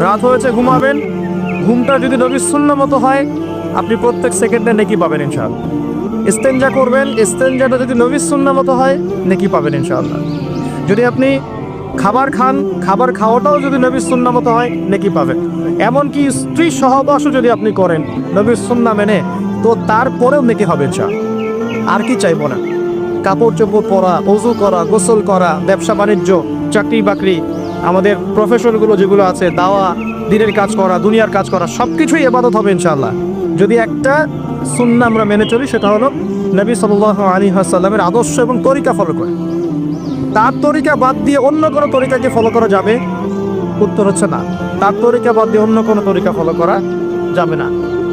রাত হয়েছে ঘুমাবেন, ঘুমটা যদি নবীর সুন্নাহ মতো হয় আপনি প্রত্যেক সেকেন্ডে নেকি পাবেন ইনশাআল্লাহ। ইস্তেঞ্জা করবেন, ইস্তেঞ্জাটা যদি নবীর সুন্নাহ মতো হয় নেকি পাবেন ইনশাআল্লাহ। যদি আপনি খাবার খান, খাবার খাওয়াটাও যদি নবীর সুন্নাহ মতো হয় নেকি পাবেন। এমনকি স্ত্রী সহবাসও যদি আপনি করেন নবীর সুন্নাহ মেনে, তো তারপরেও নেকি হবে ইনশাআল্লাহ। আর কি চাইবো না? কাপড় চোপড় পরা, ওযু করা, গোসল করা, ব্যবসা বাণিজ্য, চাকরি বাকরি, আমাদের প্রফেশনগুলো যেগুলো আছে, দাওয়া, দিনের কাজ করা, দুনিয়ার কাজ করা, সব কিছুই ইবাদত হবে ইনশাআল্লাহ যদি একটা সুন্নাহ আমরা মেনে চলি, সেটা হলো নবী সাল্লাল্লাহু আলাইহি ওয়াসাল্লামের আদর্শ এবং তরিকা ফলো করে। তার তরিকা বাদ দিয়ে অন্য কোনো তরিকাকে ফলো করা যাবে? উত্তর হচ্ছে না। তার তরিকা বাদ দিয়ে অন্য কোনো তরিকা ফলো করা যাবে না।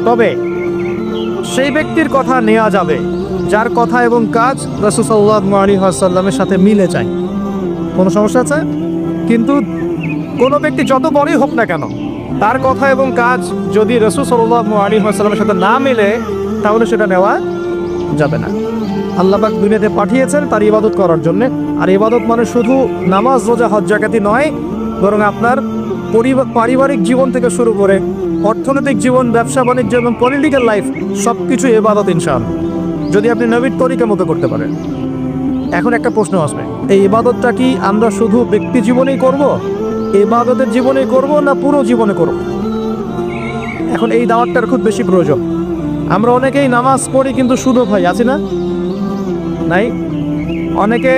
তবে সেই ব্যক্তির কথা নেওয়া যাবে যার কথা এবং কাজ রাসূল সাল্লাল্লাহু আলাইহি ওয়াসাল্লামের সাথে মিলে যায়। কোনো সমস্যা আছে? কিন্তু কোনো ব্যক্তি যত বড়ই হোক না কেন, তার কথা এবং কাজ যদি রাসূল সাল্লাল্লাহু আলাইহি ওয়াসাল্লামের সাথে না মিলে, তাহলে সেটা নেওয়া যাবে না। আল্লাহ পাক দুনিয়াতে পাঠিয়েছেন তার ইবাদত করার জন্য। আর ইবাদত মানে শুধু নামাজ, রোজা, হজ, যাকাতি নয়, বরং আপনার পারিবারিক জীবন থেকে শুরু করে অর্থনৈতিক জীবন, ব্যবসা বাণিজ্য এবং পলিটিক্যাল লাইফ সব কিছু ইবাদত ইনশাআল্লাহ, যদি আপনি নবীর তরিকা মতো করতে পারেন। এখন একটা প্রশ্ন আসবে, এই ইবাদতটা কি আমরা শুধু ব্যক্তি জীবনেই করব, ইবাদতের জীবনেই করব, না পুরো জীবনে করব? এখন এই দাওয়াতটার খুব বেশি প্রয়োজন। আমরা অনেকেই নামাজ পড়ি কিন্তু শুধু ভাই আছি না? নাই। অনেকে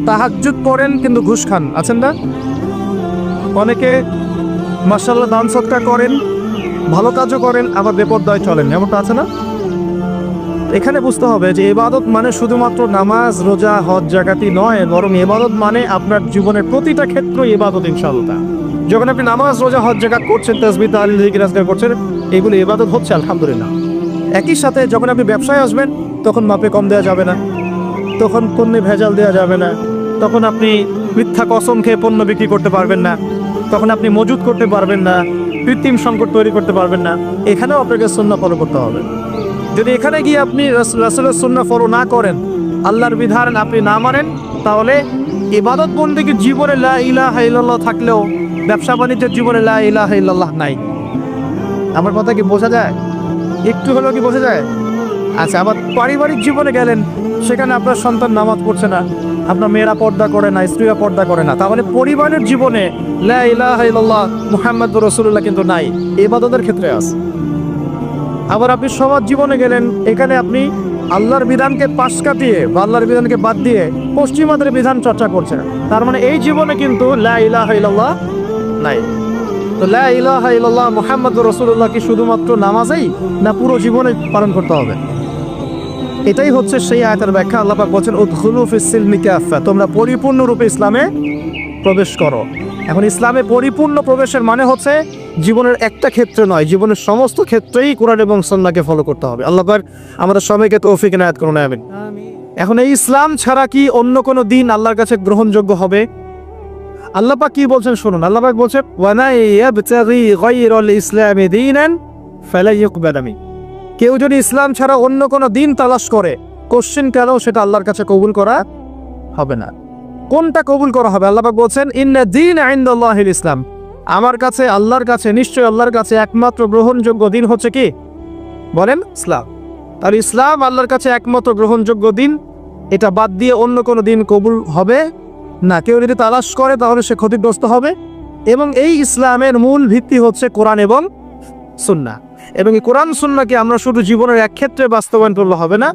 তাহাজ্জুদ পড়েন কিন্তু ঘুষ খান, আছেন না? অনেকে মাশাআল্লাহ দান সদকা করেন, ভালো কাজও করেন, আবার বেপরদায় চলেন, এমনটা আছে না? এখানে বুঝতে হবে যে ইবাদত মানে শুধুমাত্র নামাজ, রোজা, হজ, যাকাতি নয়, বরং ইবাদত মানে আপনার জীবনের প্রতিটা ক্ষেত্র ইবাদত ইনশাআল্লাহ। যখন আপনি নামাজ, রোজা, হজ, যাকাত করছেন, তাসবিহ, তাহলিল, জিকির, আজকার করছেন, এগুলো ইবাদত হচ্ছে আলহামদুলিল্লাহ। একই সাথে যখন আপনি ব্যবসায় আসবেন, তখন মাপে কম দেওয়া যাবে না, তখন পণ্যে ভেজাল দেওয়া যাবে না, তখন আপনি মিথ্যা কসম খেয়ে পণ্য বিক্রি করতে পারবেন না, তখন আপনি মজুদ করতে পারবেন না, কৃত্রিম সংকট তৈরি করতে পারবেন না। এখানেও আপনাকে সুন্নাহ ফলো করতে হবে। যদি এখানে গিয়ে আপনি রাসূলের সুন্নাহ ফলো না করেন, আল্লাহর বিধান আপনি না মানেন, তাহলে ইবাদত বন্দেগীর জীবনে লা ইলাহা ইল্লাল্লাহ থাকলেও ব্যবসা বাণিজ্যের জীবনে লা ইলাহা ইল্লাল্লাহ নাই। আমার কথা কি বোঝা যায়? একটু হলেও কি বোঝা যায়? আচ্ছা, আবার পারিবারিক জীবনে গেলেন, সেখানে আপনার সন্তান নামাজ পড়ছে না, আপনার মেয়েরা পর্দা করে না, স্ত্রীরা পর্দা করে না, তাহলে পরিবারের জীবনে লা ইলাহা ইল্লাল্লাহ মুহাম্মাদুর রাসূলুল্লাহ কিন্তু নাই, ইবাদতের ক্ষেত্রে আছে। আবার আপনি সমাজ জীবনে গেলেন, এখানে আপনি আল্লাহর বিধানকে পাশ কাটিয়ে বা আল্লাহর বিধানকে বাদ দিয়ে পশ্চিমাদের বিধান চর্চা করছেন, তার মানে এই জীবনে কিন্তু লা ইলাহা ইল্লাল্লাহ নাই। তো লা ইলাহা ইল্লাল্লাহ মুহাম্মাদুর রাসূলুল্লাহ কি শুধুমাত্র নামাজেই, না পুরো জীবনে পালন করতে হবে? এটাই হচ্ছে সেই আয়াতের ব্যাখ্যা। আল্লাহ পাক বলেন উদখুলু ফিস সিলমি কাফা, তোমরা পরিপূর্ণরূপে ইসলামে প্রবেশ করো। এখন ইসলামে পরিপূর্ণ প্রবেশের মানে হচ্ছে জীবনের একটা ক্ষেত্রে নয়, জীবনের সমস্ত ক্ষেত্রেই কোরআন এবং সুন্নাহকে ফলো করতে হবে। আল্লাহ পাক আমাদের সবাইকে তৌফিক ইনায়াত করুন, আমিন। এখন এই ইসলাম ছাড়া কি অন্য কোনো দিন আল্লাহর কাছে গ্রহণযোগ্য হবে? আল্লাহ পাক কি বলছেন শুনুন। আল্লাহ পাক বলছেন ওয়া মান ইয়াবতাগি গায়রাল ইসলামি দীনান ফালা ইউকবাল মিন, কেউ যদি ইসলাম ছাড়া অন্য কোনো দিন তালাশ করে, কোশ্চেন কেন, সেটা আল্লাহর কাছে কবুল করা হবে না। কোনটা কবুল করা হবে? আল্লাহ পাক বলছেন ইন্না দীন ইনদাল্লাহিল ইসলাম, আমার কাছে, আল্লাহর কাছে, নিশ্চয়ই আল্লাহর কাছে একমাত্র গ্রহণযোগ্য দিন হচ্ছে কি? বলেন ইসলাম। তাহলে ইসলাম আল্লাহর কাছে একমাত্র গ্রহণযোগ্য দিন, এটা বাদ দিয়ে অন্য কোনো দিন কবুল হবে না। কেউ যদি তালাশ করে তাহলে সে ক্ষতিগ্রস্ত হবে। এবং এই ইসলামের মূল ভিত্তি হচ্ছে কোরআন এবং সুন্নাহ। এবং এই কোরআন সুন্নাহকে আমরা শুধু জীবনের এক ক্ষেত্রে বাস্তবায়ন করলে হবে না,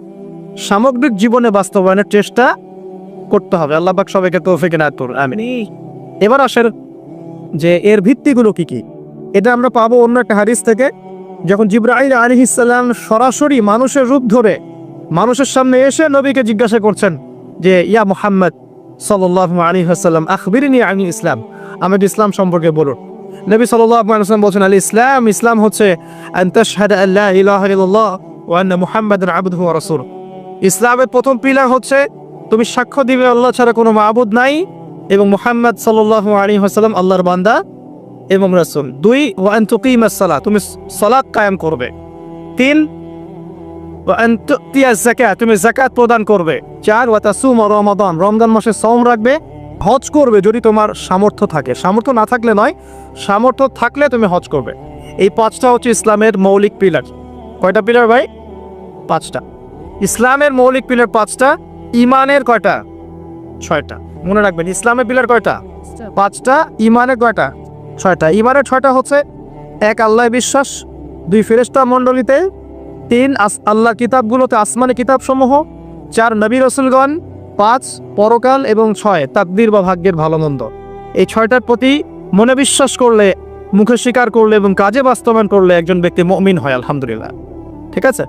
সামগ্রিক জীবনে বাস্তবায়নের চেষ্টা করতে হবে। আল্লাহ পাক সবাইকে তৌফিক ইনায়াত করুন, আমিন। এবার আসেন যে এর ভিত্তিগুলো কি কি, এটা আমরা পাবো অন্য একটা হাদিস থেকে। যখন জিবরাইল আলাইহিস সালাম সরাসরি মানুষের রূপ ধরে মানুষের সামনে এসে নবীকে জিজ্ঞাসা করছেন যে ইয়া মুহাম্মদ সাল্লাল্লাহু আলাইহি ওয়াসাল্লাম আখবিরনি আনিল ইসলাম, আমাকে ইসলাম সম্পর্কে বলুন। নবী সাল্লাল্লাহু আলাইহি ওয়াসাল্লাম বলেন আল ইসলাম, ইসলাম হচ্ছে আন তাশহাদা আল্লা ইলাহা ইল্লাল্লাহ ওয়া আন্না মুহাম্মাদান আবদুহু ওয়া রাসূলুহু। ইসলামের প্রথম পিলার হচ্ছে তুমি সাক্ষ্য দিবে আল্লাহ ছাড়া কোনো মাবুদ নাই এবং মুহাম্মদ সাল্লাল্লাহু আলাইহি ওয়াসাল্লাম আল্লাহর বান্দা এবং রাসূল। 2 ওয়া আন তুকিমাস সালাত, তুমি সালাত কায়েম করবে। 3 ওয়া আন তুতিয়াজ যাকাত, তুমি যাকাত প্রদান করবে। 4 ওয়া তাসুম রমাদান, রমজান মাসে সওম রাখবে। হজ করবে যদি তোমার সামর্থ্য থাকে, সামর্থ্য না থাকলে নয়, সামর্থ্য থাকলে তুমি হজ করবে। এই 5টা হচ্ছে ইসলামের মৌলিক পিলার। কয়টা পিলার ভাই? 5টা। ইসলামের মৌলিক পিলার 5টা, ইমানের কয়টা? 6টা। মনে রাখবেন, ইসলামের পিলার কয়টা? 5টা। ইমানের কয়টা? 6টা। ইমানের 6টা হচ্ছে: 1 আল্লাহ বিশ্বাস, 2 ফেরেশতা মণ্ডলীতে, 3 আল্লাহর কিতাবগুলোতে, আসমানি কিতাবসমূহ, 4 নবী রাসূলগণ, 5 পরকাল, এবং 6 তাকদীর বা ভাগ্যের ভালো মন্দ। এই 6টার প্রতি মনে বিশ্বাস করলে, মুখে স্বীকার করলে এবং কাজে বাস্তবায়ন করলে একজন ব্যক্তি মুমিন হয়, আলহামদুলিল্লাহ। ঠিক আছে?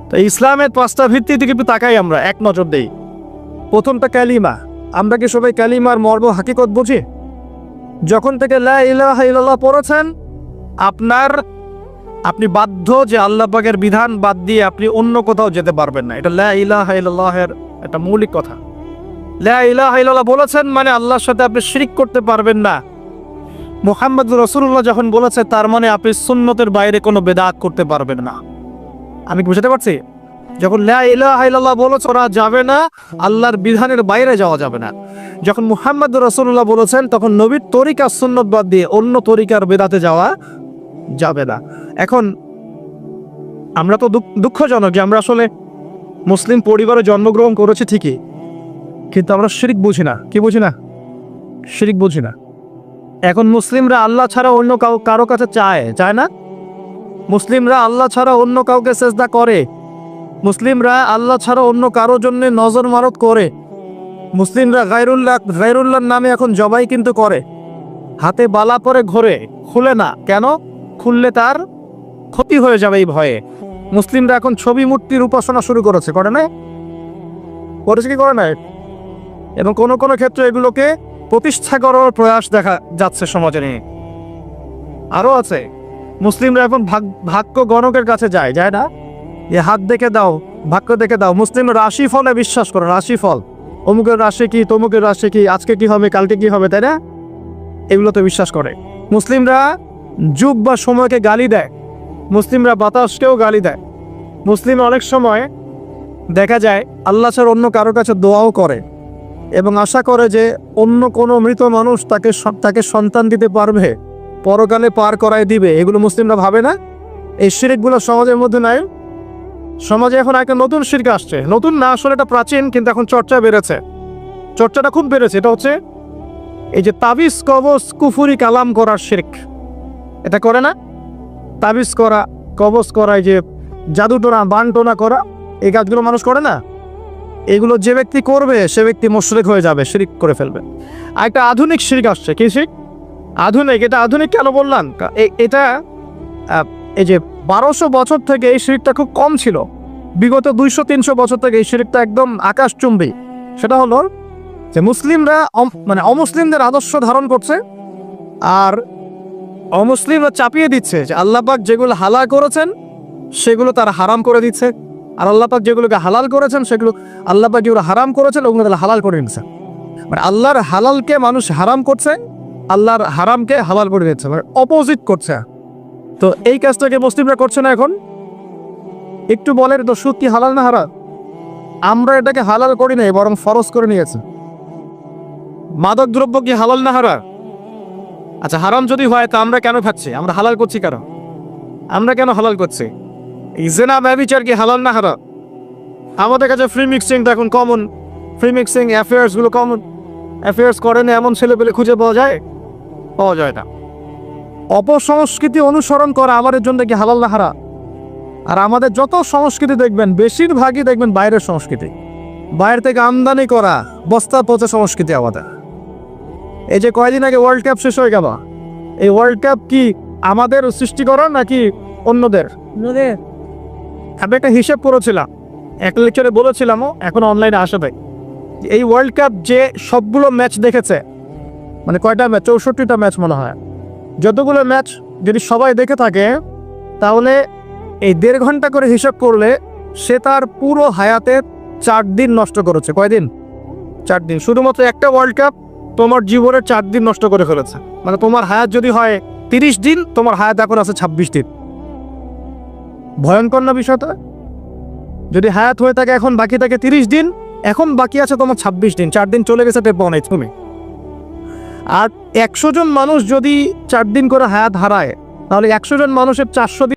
তো ইসলামের 5টা ভিত্তি দিকে একটু তাকাই, আমরা এক নজর দেই। প্রথমটা কালিমা। আমরা কি সবাই কালিমার মর্ম হাকিকত বুঝি? যখন থেকে লা ইলাহা ইল্লাল্লাহ পড়েছেন, আপনি বাধ্য যে আল্লাহ পাকের বিধান বাদ দিয়ে আপনি অন্য কোথাও যেতে পারবেন না। এটা লা ইলাহা ইল্লাল্লাহের একটা মৌলিক কথা। লা ইলাহা ইল্লাল্লাহ বলেছেন মানে আল্লাহর সাথে আপনি শিরক করতে পারবেন না। মুহাম্মদুর রাসূলুল্লাহ যখন বলেছে, তার মানে আপনি সুন্নতের বাইরে কোনো বেদাত করতে পারবেন না। আমি কি বুঝতে পারছি? যখন লা ইলাহা ইল্লাল্লাহ বলেছে ওরা যাবে না, আল্লাহর বিধানের বাইরে যাওয়া যাবে না। যখন মুহাম্মদুর রাসূলুল্লাহ বলেছেন, তখন নবীর তরিকা সুন্নত বাদ দিয়ে অন্য তরিকার বেদাতে যাওয়া যাবে না। এখন আমরা তো দুঃখজনক যে আমরা আসলে মুসলিম পরিবারে জন্মগ্রহণ করেছি ঠিকই, কিন্তু আমরা শিরক বুঝি না। কি বুঝি না? শিরক বুঝি না। এখন মুসলিমরা আল্লাহ ছাড়া অন্য কারো কাছে চায় না। মুসলিমরা আল্লাহ ছাড়া অন্য কাউকে সেজদা করে। মুসলিমরা আল্লাহ ছাড়া অন্য কারোর জন্য নজর মারত করে। মুসলিমরা গায়রুল্লাহর নামে এখন জবাই কিন্তু করে। হাতে বালা পরে ঘোরে, খুলে না। কেন? খুললে তার ক্ষতি হয়ে যাবে এই ভয়ে। মুসলিমরা এখন ছবি মূর্তির উপাসনা শুরু করেছে, করে না? করেছে কি করে না? এবং কোনো কোনো ক্ষেত্রে এগুলোকে প্রতিষ্ঠা করার প্রয়াস দেখা যাচ্ছে সমাজে নিয়ে। আরও আছে, মুসলিমরা এখন ভাগ্য গণকের কাছে যায় না? এ হাত দেখে দাও, ভাগ্য দেখে দাও। মুসলিম রাশি ফলে বিশ্বাস করে। রাশি ফল, অমুকের রাশি কি, তমুকের রাশি কি, আজকে কি হবে, কালকে কি হবে, তাই না? এগুলোতে বিশ্বাস করে। মুসলিমরা যুগ বা সময়কে গালি দেয়। মুসলিমরা বাতাসকেও গালি দেয়। মুসলিম অনেক সময় দেখা যায় আল্লাহ ছাড়া অন্য কারোর কাছে দোয়াও করে এবং আশা করে যে অন্য কোনো মৃত মানুষ তাকে সন্তান দিতে পারবে, পরকালে পার করায় দিবে। এগুলো মুসলিমরা ভাবে না? এই শিরকগুলো সমাজের মধ্যে নাই। সমাজে এখন একটা নতুন শিরক আসছে। নতুন না, আসলে এটা প্রাচীন, কিন্তু এখন চর্চা বেড়েছে। চর্চাটা খুব বেড়েছে। এটা হচ্ছে এই যে তাবিজ কবজ কুফুরি কালাম করার শিরক। এটা করে না? তাবিজ করা, কবজ করা, এই যে জাদুটোনা বানটোনা করা, এই কাজগুলো মানুষ করে না? এগুলো যে ব্যক্তি করবে সে ব্যক্তি মুশরিক হয়ে যাবে, শিরক করে ফেলবে। আর একটা আধুনিক শিরক আসছে। কি শিরক? আধুনিক। এটা আধুনিক কেন বললাম? এটা এই যে 1200 বছর থেকে এই শিরকটা খুব কম ছিল। বিগত 200-300 বছর থেকে এই শিরকটা একদম আকাশচুম্বী। সেটা হলো যে মুসলিমরা অমুসলিমদের আদর্শ ধারণ করছে, আর অমুসলিমরা চাপিয়ে দিচ্ছে যে আল্লাহ পাক যেগুলো হালাল করেছেন সেগুলো তারা হারাম করে দিচ্ছে, আর আল্লাহ পাক যেগুলোকে হালাল করেছেন সেগুলো, আল্লাহ পাক যেগুলো হারাম করেছেন ওগুলো তারা হালাল করে নিচ্ছে। মানে আল্লাহর হালালকে মানুষ হারাম করছে, আল্লাহর হারামকে হালাল করে দিচ্ছে, মানে অপোজিট করছে। তো এই কাজটাকে মুসলিমরা করছে না এখন। একটু বলেন তো, সুদ কি হালাল না হারাম? আমরা এটাকে হালাল করি নাই, বরং ফরজ করে নিয়েছে। মাদক দ্রব্য কি হালাল না হারাম? আচ্ছা, হারাম যদি হয় তা আমরা কেন খাচ্ছি? আমরা হালাল করছি কেন? আমরা কেন হালাল করছি? জিনা ব্যভিচার কি হালাল না হারাম? আমাদের কাছে ফ্রি মিক্সিংটা এখন কমন। ফ্রি মিক্সিং অ্যাফেয়ার্সগুলো কমন। অ্যাফেয়ার্স করে না এমন ছেলে পেলে খুঁজে পাওয়া যায় না। অপসংস্কৃতি অনুসরণ করা আমাদের জন্য কি হালাল না হারাম? আর আমাদের যত সংস্কৃতি দেখবেন, বেশিরভাগই দেখবেন বাইরের সংস্কৃতি। বাইরে থেকে আমদানি করা বস্তা পচা সংস্কৃতি আমাদের। এই যে কয়দিন আগে ওয়ার্ল্ড কাপ শেষ হয়ে গেল, এই ওয়ার্ল্ড কাপ কি আমাদের সৃষ্টি করা নাকি অন্যদের? আমি একটা হিসেব করেছিলাম, একটা লেকচারে বলেছিলামও, এখন অনলাইনে আসবে। এই ওয়ার্ল্ড কাপ যে সবগুলো ম্যাচ দেখেছে, মানে কয়টা ম্যাচ? 64টা ম্যাচ মনে হয়। যতগুলো ম্যাচ যদি সবাই দেখে থাকে, তাহলে এই 1.5 ঘন্টা করে হিসাব করলে সে তার পুরো হায়াতের 4 দিন নষ্ট করেছে। কয়দিন? 4 দিন। শুধুমাত্র একটা ওয়ার্ল্ড কাপ তোমার জীবনের 4 দিন নষ্ট করে ফেলেছে। মানে তোমার হায়াত যদি হয় 30 দিন, তোমার হায়াত এখন আছে 26 দিন। ভয়ঙ্কর না বিষয়টা? যদি হায়াত হয়ে থাকে এখন বাকি থাকে 30 দিন, এখন বাকি আছে তোমার 26 দিন। 4 দিন চলে গেছে, টের পাও নাই তুমি। আর 100 জন মানুষ যদি 4 দিন করে হায়াত হারায়, তাহলে 100 জন মানুষের 400 দিন